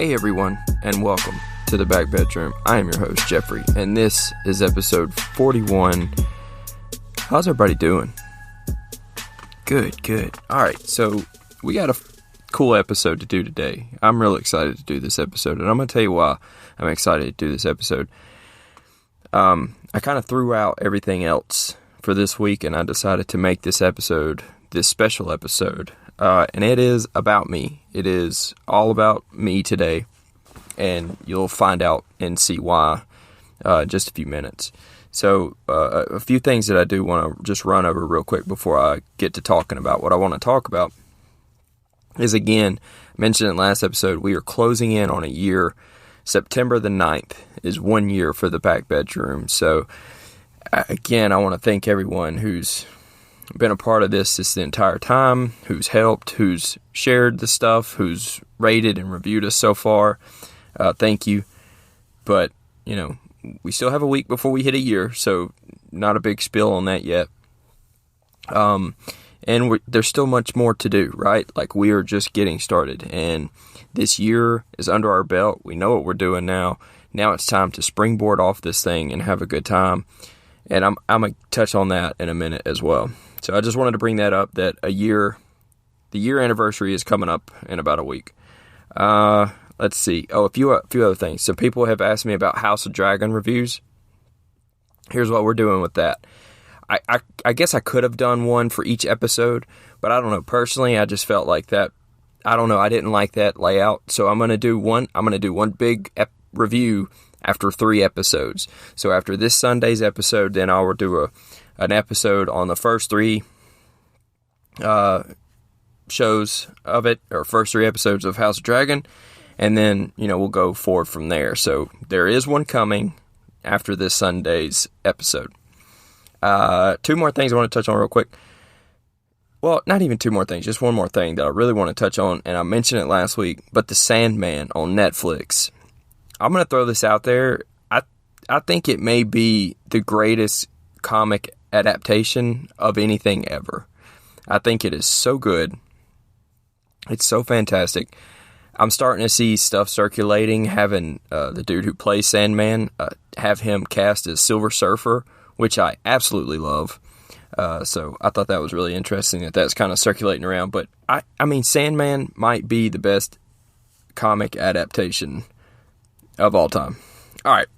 Hey everyone, and welcome to the Back Bedroom. I am your host, Jeffrey, and this is episode 41. How's everybody doing? Good. Alright, so we got a cool episode to do today. I'm really excited to do this episode, and I'm going to tell you why I'm excited to do this episode. I kind of threw out everything else for this week, and I decided to make this episode, this special episode, and it is about me. It is all about me today, and you'll find out and see why in just a few minutes. So, a few things that I do want to just run over real quick before I get to talking about what I want to talk about is, again, I mentioned in last episode, we are closing in on a year. September the 9th is 1 year for the Back Bedroom. So, again, I want to thank everyone who's been a part of this the entire time, who's helped, who's shared the stuff, who's rated and reviewed us so far. Thank you. But, you know, we still have a week before we hit a year, so not a big spill on that yet. And there's still much more to do, right? Like, we are just getting started, and this year is under our belt. We know what we're doing now. Now it's time to springboard off this thing and have a good time. And I'm going to touch on that in a minute as well. So I just wanted to bring that up, that the year anniversary is coming up in about a week. Let's see. Oh, a few other things. So people have asked me about House of Dragon reviews. Here's what we're doing with that. I guess I could have done one for each episode, but I don't know. Personally, I just felt like that. I don't know. I didn't like that layout. So I'm going to do one big review after 3 episodes. So after this Sunday's episode, then I'll do an episode on the first 3 shows of it, or first 3 episodes of House of Dragon, and then, you know, we'll go forward from there. So there is one coming after this Sunday's episode. 2 more things I want to touch on real quick. Well, not even 2 more things, just one more thing that I really want to touch on, and I mentioned it last week, but The Sandman on Netflix. I'm going to throw this out there. I think it may be the greatest comic adaptation of anything ever. I think it is so good. It's so fantastic. I'm starting to see stuff circulating, having the dude who plays Sandman, have him cast as Silver Surfer, which I absolutely love. So I thought that was really interesting that's kind of circulating around. But I mean, Sandman might be the best comic adaptation of all time. All right.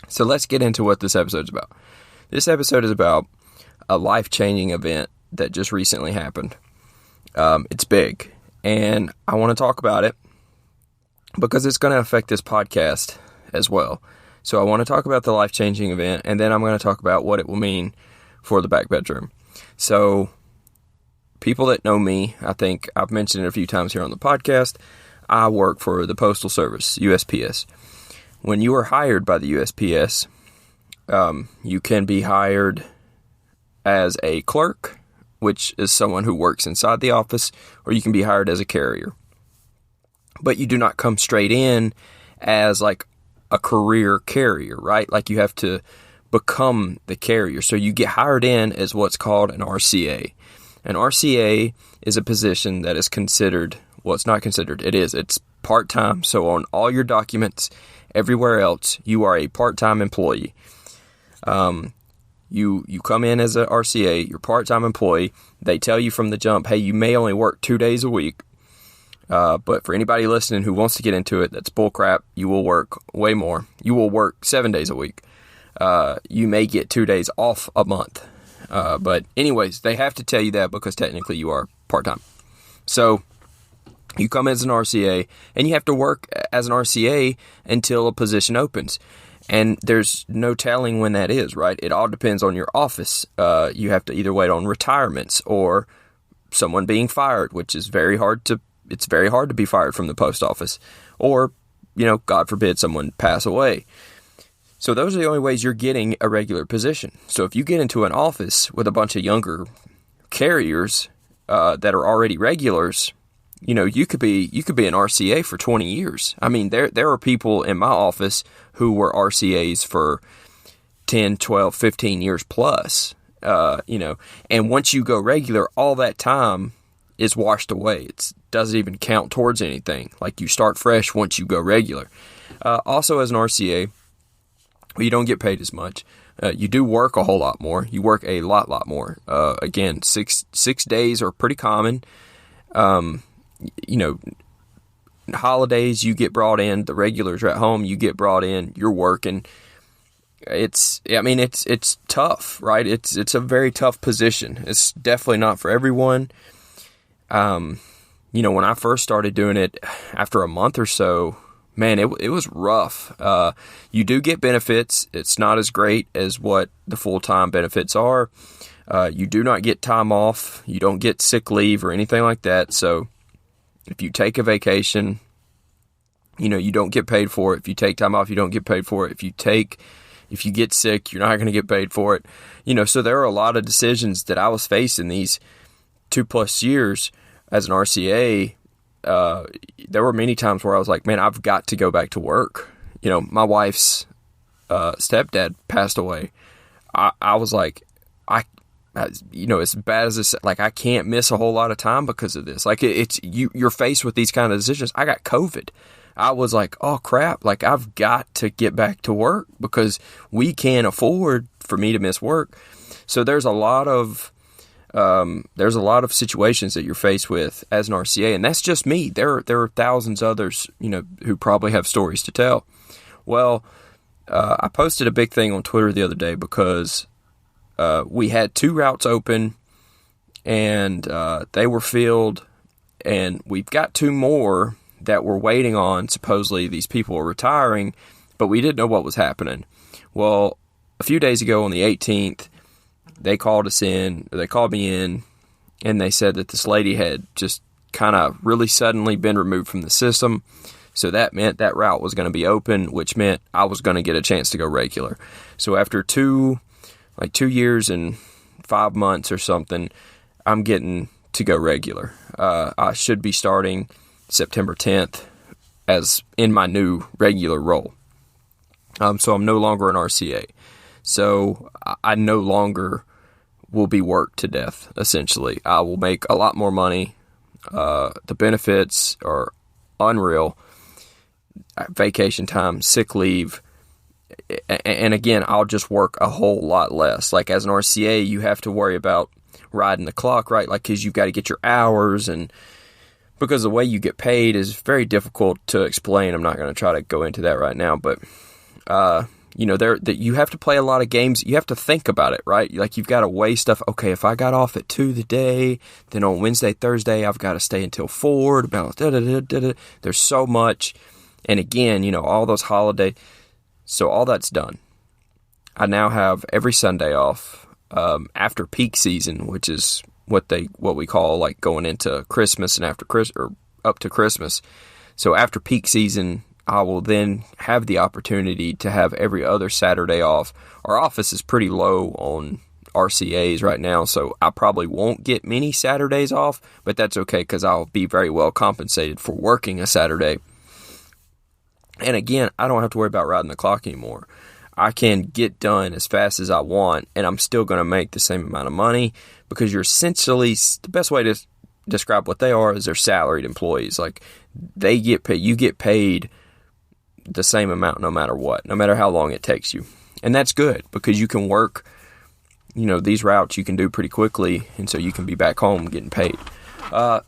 So let's get into what this episode's about. This episode is about a life-changing event that just recently happened. It's big, and I want to talk about it because it's going to affect this podcast as well. So I want to talk about the life-changing event, and then I'm going to talk about what it will mean for the Back Bedroom. So people that know me, I think I've mentioned it a few times here on the podcast, I work for the Postal Service, USPS. When you are hired by the USPS, you can be hired as a clerk, which is someone who works inside the office, or you can be hired as a carrier. But you do not come straight in as like a career carrier, right? Like you have to become the carrier. So you get hired in as what's called an RCA. An RCA is a position that is considered, well, it's not considered, it's part-time. So on all your documents, everywhere else, you are a part-time employee. You come in as an RCA, you're a part-time employee. They tell you from the jump, hey, you may only work 2 days a week. But for anybody listening who wants to get into it, that's bullcrap. You will work way more. You will work 7 days a week. You may get 2 days off a month. But anyways, they have to tell you that because technically you are part-time. So you come as an RCA, and you have to work as an RCA until a position opens. And there's no telling when that is, right? It all depends on your office. You have to either wait on retirements or someone being fired, which is very hard to be fired from the post office. Or, you know, God forbid someone pass away. So those are the only ways you're getting a regular position. So if you get into an office with a bunch of younger carriers that are already regulars, you know, you could be an RCA for 20 years. I mean, there are people in my office who were RCAs for 10, 12, 15 years plus, you know. And once you go regular, all that time is washed away. It doesn't even count towards anything. Like, you start fresh once you go regular. Also, as an RCA, you don't get paid as much. You do work a whole lot more. You work a lot more. Again, six days are pretty common. Holidays, you get brought in. The regulars are at home. You get brought in. You're working. It's tough, right? It's a very tough position. It's definitely not for everyone. When I first started doing it, after a month or so, man, it was rough. You do get benefits. It's not as great as what the full-time benefits are. You do not get time off. You don't get sick leave or anything like that. So if you take a vacation, you don't get paid for it. If you take time off, you don't get paid for it. If you get sick, you're not going to get paid for it. So there are a lot of decisions that I was facing these 2+ years as an RCA. There were many times where I was like, man, I've got to go back to work. My wife's stepdad passed away. I was like, as bad as this, like, I can't miss a whole lot of time because of this. Like, you're faced with these kind of decisions. I got COVID. I was like, oh crap, like, I've got to get back to work because we can't afford for me to miss work. So there's a lot of situations that you're faced with as an RCA, and that's just me. There are thousands others, who probably have stories to tell. Well, I posted a big thing on Twitter the other day because we had 2 routes open, and they were filled, and we've got 2 more that we're waiting on. Supposedly these people are retiring, but we didn't know what was happening. Well, a few days ago on the 18th, they called me in, and they said that this lady had just kind of really suddenly been removed from the system. So that meant that route was going to be open, which meant I was going to get a chance to go regular. So after 2 years and 5 months or something, I'm getting to go regular. I should be starting September 10th as in my new regular role. So I'm no longer an RCA. So I no longer will be worked to death, essentially. I will make a lot more money. The benefits are unreal. Vacation time, sick leave. And again, I'll just work a whole lot less. Like, as an RCA, you have to worry about riding the clock, right? Like, because you've got to get your hours, and because the way you get paid is very difficult to explain. I'm not going to try to go into that right now, but you have to play a lot of games. You have to think about it, right? Like, you've got to weigh stuff. Okay, if I got off at 2 today, then on Wednesday, Thursday, I've got to stay until 4 to balance. There's so much. And again, all those holidays. So all that's done. I now have every Sunday off after peak season, which is what we call, like, going into Christmas and after or up to Christmas. So after peak season, I will then have the opportunity to have every other Saturday off. Our office is pretty low on RCAs right now, so I probably won't get many Saturdays off, but that's okay because I'll be very well compensated for working a Saturday. And again, I don't have to worry about riding the clock anymore. I can get done as fast as I want, and I'm still going to make the same amount of money because you're essentially, the best way to describe what they are is they're salaried employees. Like, they get paid, you get paid the same amount no matter what, no matter how long it takes you. And that's good because you can work, these routes you can do pretty quickly, and so you can be back home getting paid.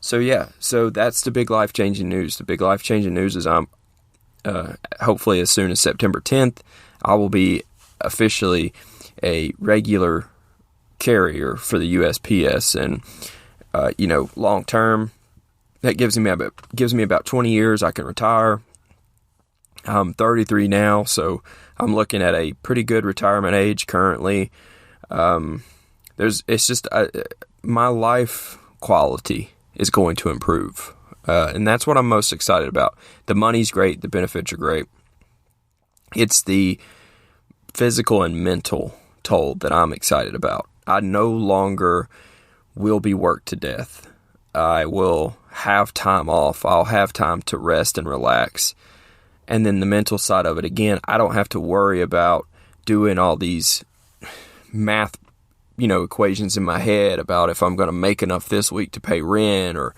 So that's the big life-changing news. The big life-changing news is I'm hopefully as soon as September 10th, I will be officially a regular carrier for the USPS, and long term, that gives me about 20 years. I can retire. I'm 33 now, so I'm looking at a pretty good retirement age currently. My life quality is going to improve. And that's what I'm most excited about. The money's great. The benefits are great. It's the physical and mental toll that I'm excited about. I no longer will be worked to death. I will have time off. I'll have time to rest and relax. And then the mental side of it, again, I don't have to worry about doing all these math equations in my head about if I'm going to make enough this week to pay rent, or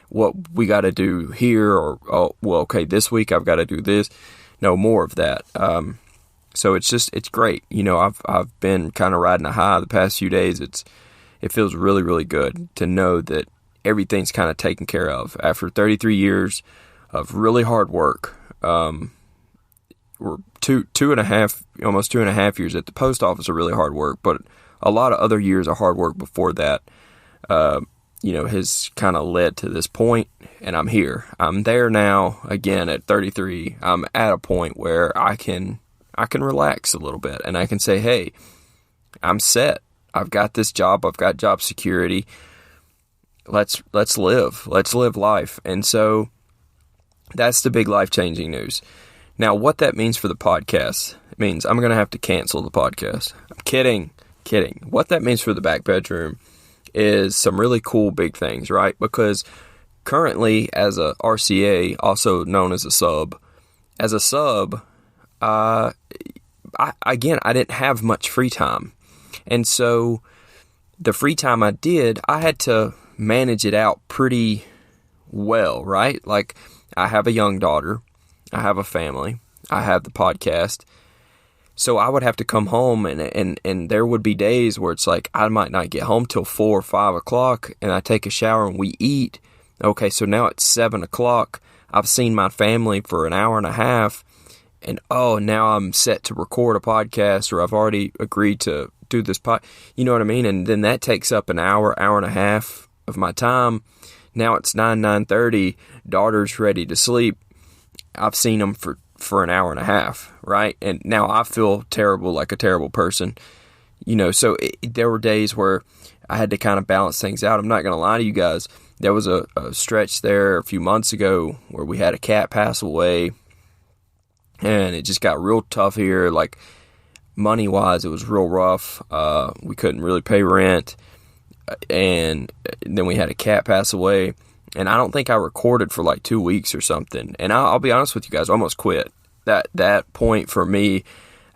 what we got to do here, or, oh, well, okay, this week I've got to do this. No more of that. So it's great. I've been kind of riding a high the past few days. It feels really, really good to know that everything's kind of taken care of after 33 years of really hard work. We're almost 2.5 years at the post office of really hard work, but a lot of other years of hard work before that, has kind of led to this point, and I'm here. I'm there now, again, at 33. I'm at a point where I can relax a little bit, and I can say, hey, I'm set. I've got this job. I've got job security. Let's live. Let's live life. And so that's the big life-changing news. Now, what that means for the podcast, it means I'm going to have to cancel the podcast. I'm kidding. What that means for the back bedroom is some really cool big things, right? Because currently, as a RCA, also known as a sub, I didn't have much free time. And so the free time I did, I had to manage it out pretty well, right? Like, I have a young daughter, I have a family, I have the podcast. So I would have to come home, and there would be days where it's like I might not get home till 4 or 5 o'clock, and I take a shower and we eat. Okay, so now it's 7 o'clock. I've seen my family for an hour and a half, and now I'm set to record a podcast, or I've already agreed to do this you know what I mean? And then that takes up an hour and a half of my time. Now it's 9:30, daughter's ready to sleep. I've seen them for an hour and a half, right? And now I feel terrible, like a terrible person, so there were days where I had to kind of balance things out. I'm not going to lie to you guys. There was a stretch there a few months ago where we had a cat pass away, and it just got real tough here. Like, money-wise, it was real rough. We couldn't really pay rent, and then we had a cat pass away. And I don't think I recorded for like 2 weeks or something. And I'll be honest with you guys, I almost quit. That point for me,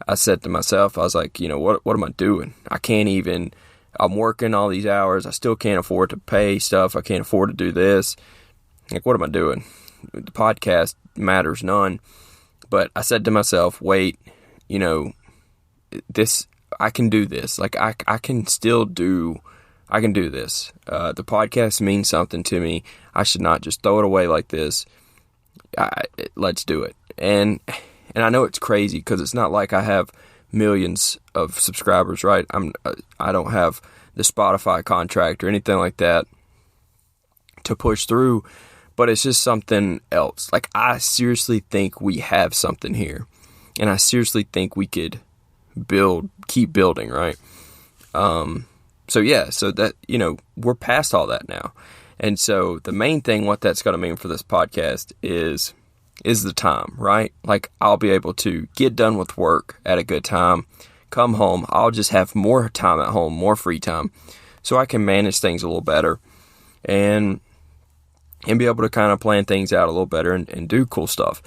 I said to myself, I was like, what am I doing? I'm working all these hours. I still can't afford to pay stuff. I can't afford to do this. Like, what am I doing? The podcast matters none. But I said to myself, wait, I can do this. Like, I can do this. The podcast means something to me. I should not just throw it away like this. Let's do it. And I know it's crazy because it's not like I have millions of subscribers, right? I don't have the Spotify contract or anything like that to push through, but it's just something else. Like, I seriously think we have something here, and I seriously think we could keep building, right? So that, we're past all that now. And so the main thing, what that's going to mean for this podcast is the time, right? Like, I'll be able to get done with work at a good time, come home. I'll just have more time at home, more free time, so I can manage things a little better and be able to kind of plan things out a little better and do cool stuff.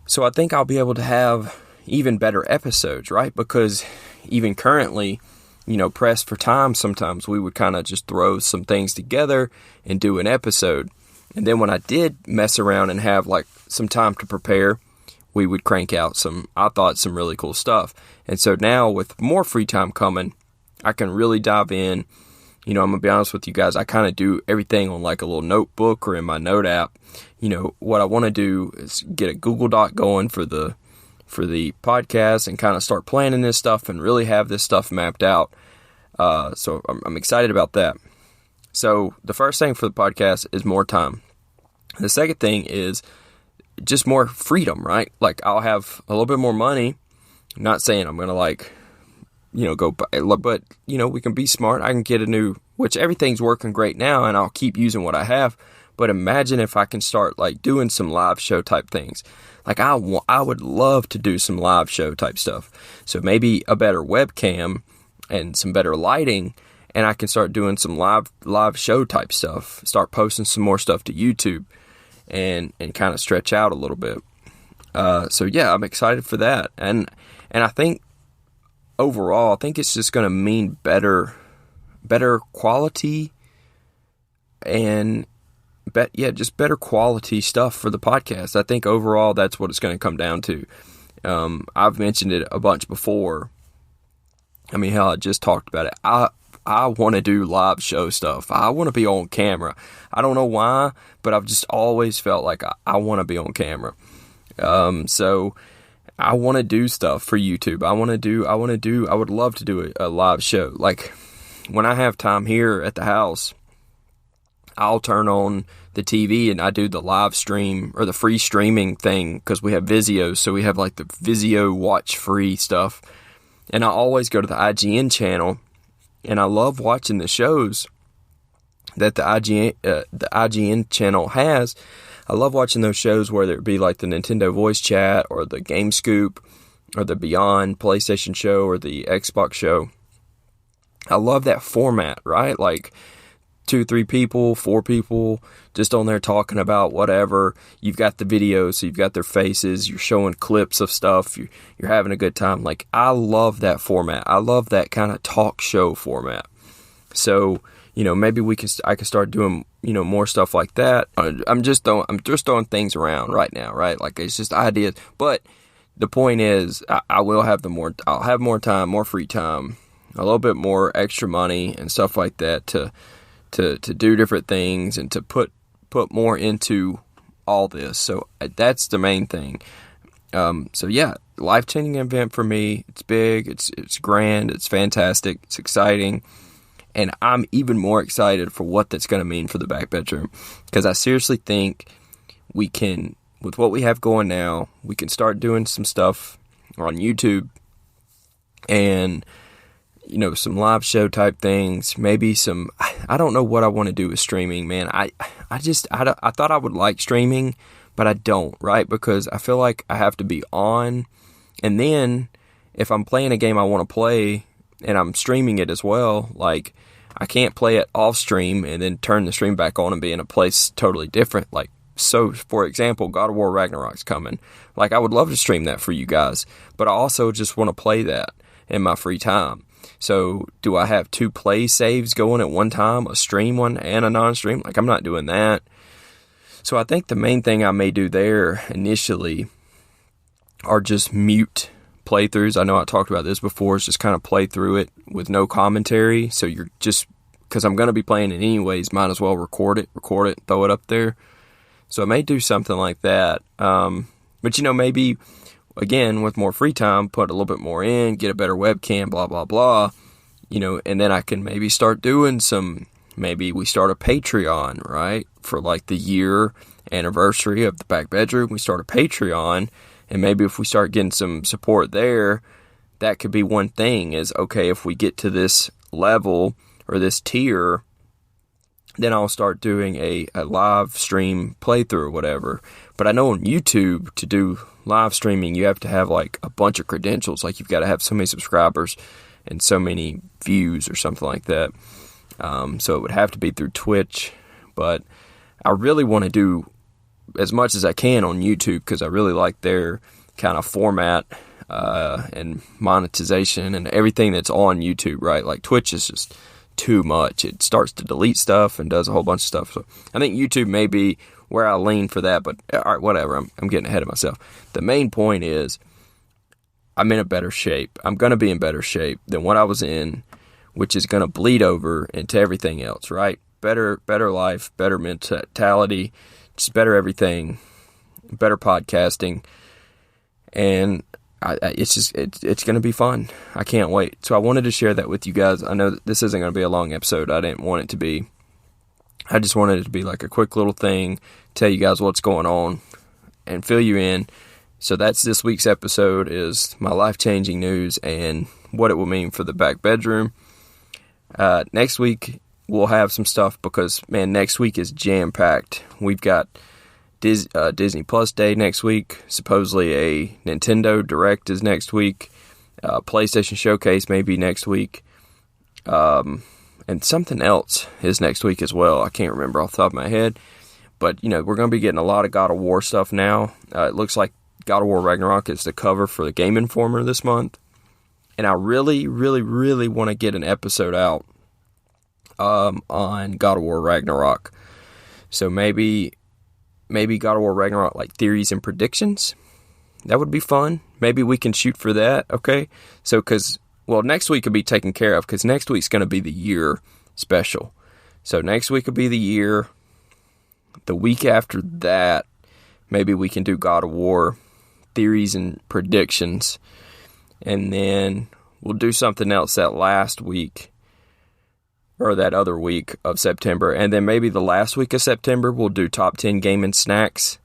So I think I'll be able to have even better episodes, right? Because even currently, pressed for time, sometimes we would kind of just throw some things together and do an episode. And then when I did mess around and have like some time to prepare, we would crank out some really cool stuff. And so now with more free time coming, I can really dive in. I'm going to be honest with you guys, I kind of do everything on like a little notebook or in my note app. What I want to do is get a Google Doc going for the podcast and kind of start planning this stuff and really have this stuff mapped out. So I'm excited about that. So the first thing for the podcast is more time. The second thing is just more freedom, right? Like, I'll have a little bit more money. I'm not saying I'm going to go buy, but we can be smart. I can get which everything's working great now, and I'll keep using what I have. But imagine if I can start like doing some live show type things. Like, I would love to do some live show type stuff. So maybe a better webcam and some better lighting, and I can start doing some live show type stuff. Start posting some more stuff to YouTube and kind of stretch out a little bit. So yeah, I'm excited for that. And I think overall, it's just going to mean better better quality and just better quality stuff for the podcast. I think overall that's what it's going to come down to. I've mentioned it a bunch before. I mean, hell, I just talked about it. I want to do live show stuff. I want to be on camera. I don't know why, but I've just always felt like I want to be on camera. So I want to do stuff for YouTube. I would love to do a live show. Like when I have time here at the house, I'll turn on the TV and I do the live stream or the free streaming thing because we have Vizio. So we have like the Vizio watch free stuff. And I always go to the IGN channel, and I love watching the shows that the IGN channel has. I love watching those shows, whether it be like the Nintendo Voice Chat or the Game Scoop or the Beyond PlayStation show or the Xbox show. I love that format, right? Like 2, 3 people, 4 people just on there talking about whatever. You've got the videos, so you've got their faces, you're showing clips of stuff, you're having a good time. Like, I love that format. I love that kind of talk show format. So, maybe I can start doing, more stuff like that. I'm just throwing things around right now, right? Like, it's just ideas. But the point is, I'll have more time, more free time, a little bit more extra money and stuff like that to do different things and to put more into all this. So that's the main thing. So yeah, life-changing event for me. It's big, it's grand, it's fantastic, it's exciting. And I'm even more excited for what that's going to mean for the back bedroom. Because I seriously think we can, with what we have going now, we can start doing some stuff on YouTube and some live show type things, maybe I don't know what I want to do with streaming, man. I thought I would like streaming, but I don't, right? Because I feel like I have to be on, and then if I'm playing a game I want to play and I'm streaming it as well, like I can't play it off stream and then turn the stream back on and be in a place totally different. Like, so for example, God of War Ragnarok's coming. Like, I would love to stream that for you guys, but I also just want to play that in my free time. So do I have 2 play saves going at one time, a stream one and a non-stream? Like, I'm not doing that. So I think the main thing I may do there initially are just mute playthroughs. I know I talked about this before. It's just kind of play through it with no commentary. So you're just, because I'm going to be playing it anyways, might as well record it, throw it up there. So I may do something like that. But maybe, again, with more free time, put a little bit more in, get a better webcam, blah, blah, blah, and then I can maybe start doing maybe we start a Patreon, right? For like the year anniversary of the back bedroom, we start a Patreon, and maybe if we start getting some support there, that could be one thing is, okay, if we get to this level or this tier, then I'll start doing a live stream playthrough or whatever. But I know on YouTube, to do live streaming, you have to have like a bunch of credentials. Like, you've got to have so many subscribers and so many views or something like that. So it would have to be through Twitch. But I really want to do as much as I can on YouTube because I really like their kind of format and monetization and everything that's on YouTube, right? Like, Twitch is just too much. It starts to delete stuff and does a whole bunch of stuff. So I think YouTube may be where I lean for that, but all right, whatever. I'm getting ahead of myself. The main point is I'm in a better shape. I'm going to be in better shape than what I was in, which is going to bleed over into everything else, right? Better life, better mentality, just better everything, better podcasting, and it's going to be fun. I can't wait. So I wanted to share that with you guys. I know that this isn't going to be a long episode. I didn't want it to be. I just wanted it to be like a quick little thing, tell you guys what's going on, and fill you in. So that's this week's episode, is my life-changing news and what it will mean for the back bedroom. Next week, we'll have some stuff because, man, next week is jam-packed. We've got Disney Plus Day next week. Supposedly a Nintendo Direct is next week. PlayStation Showcase maybe next week. And something else is next week as well. I can't remember off the top of my head. But, we're going to be getting a lot of God of War stuff now. It looks like God of War Ragnarok is the cover for the Game Informer this month. And I really, really, really want to get an episode out on God of War Ragnarok. So maybe God of War Ragnarok, like theories and predictions. That would be fun. Maybe we can shoot for that, okay? So, next week will be taken care of, because next week's going to be the year special. So next week will be the year. The week after that, maybe we can do God of War theories and predictions. And then we'll do something else that last week, or that other week of September. And then maybe the last week of September, we'll do top 10 gaming snacks.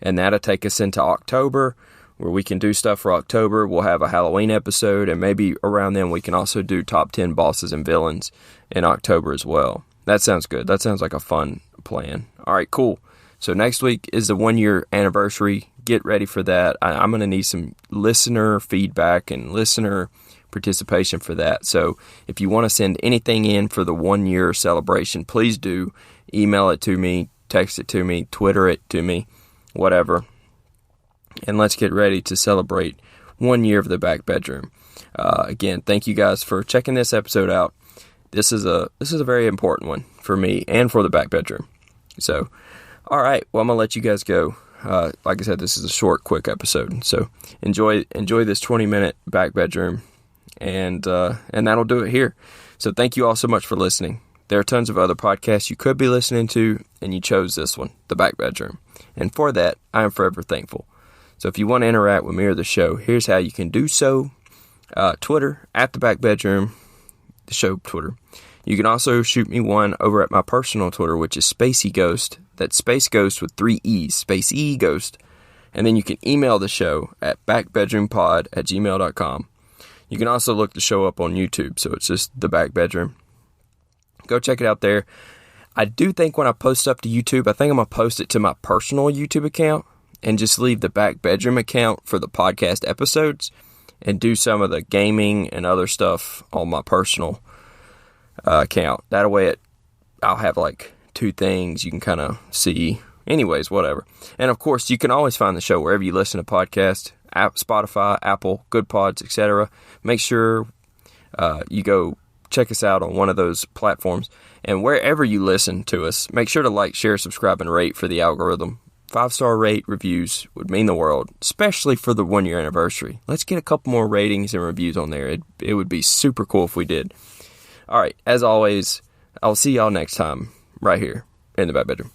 And that'll take us into October, where we can do stuff for October. We'll have a Halloween episode, and maybe around then we can also do top 10 bosses and villains in October as well. That sounds good. That sounds like a fun plan. All right, cool. So next week is the 1-year anniversary. Get ready for that. I'm going to need some listener feedback and listener participation for that. So if you want to send anything in for the 1-year celebration, please do. Email it to me, text it to me, Twitter it to me, whatever. And let's get ready to celebrate 1 year of the Back Bedroom. Again, thank you guys for checking this episode out. This is a very important one for me and for the Back Bedroom. So, all right. Well, I'm gonna let you guys go. Like I said, this is a short, quick episode. So enjoy this 20-minute Back Bedroom, and that'll do it here. So thank you all so much for listening. There are tons of other podcasts you could be listening to, and you chose this one, the Back Bedroom. And for that, I am forever thankful. So if you want to interact with me or the show, here's how you can do so. Twitter, @TheBackBedroom, the show Twitter. You can also shoot me one over at my personal Twitter, which is Spacey Ghost. That's Space Ghost with 3 E's, Space E Ghost. And then you can email the show at backbedroompod@gmail.com. You can also look the show up on YouTube, so it's just The Back Bedroom. Go check it out there. I do think when I post up to YouTube, I think I'm going to post it to my personal YouTube account and just leave the Back Bedroom account for the podcast episodes and do some of the gaming and other stuff on my personal account. That way I'll have like 2 things you can kind of see. Anyways, whatever. And of course, you can always find the show wherever you listen to podcasts, Spotify, Apple, Good Pods, etc. Make sure you go check us out on one of those platforms. And wherever you listen to us, make sure to like, share, subscribe, and rate for the algorithm. 5-star rate reviews would mean the world, especially for the 1-year anniversary. Let's get a couple more ratings and reviews on there. It would be super cool if we did. All right, as always, I'll see y'all next time right here in the Back Bedroom.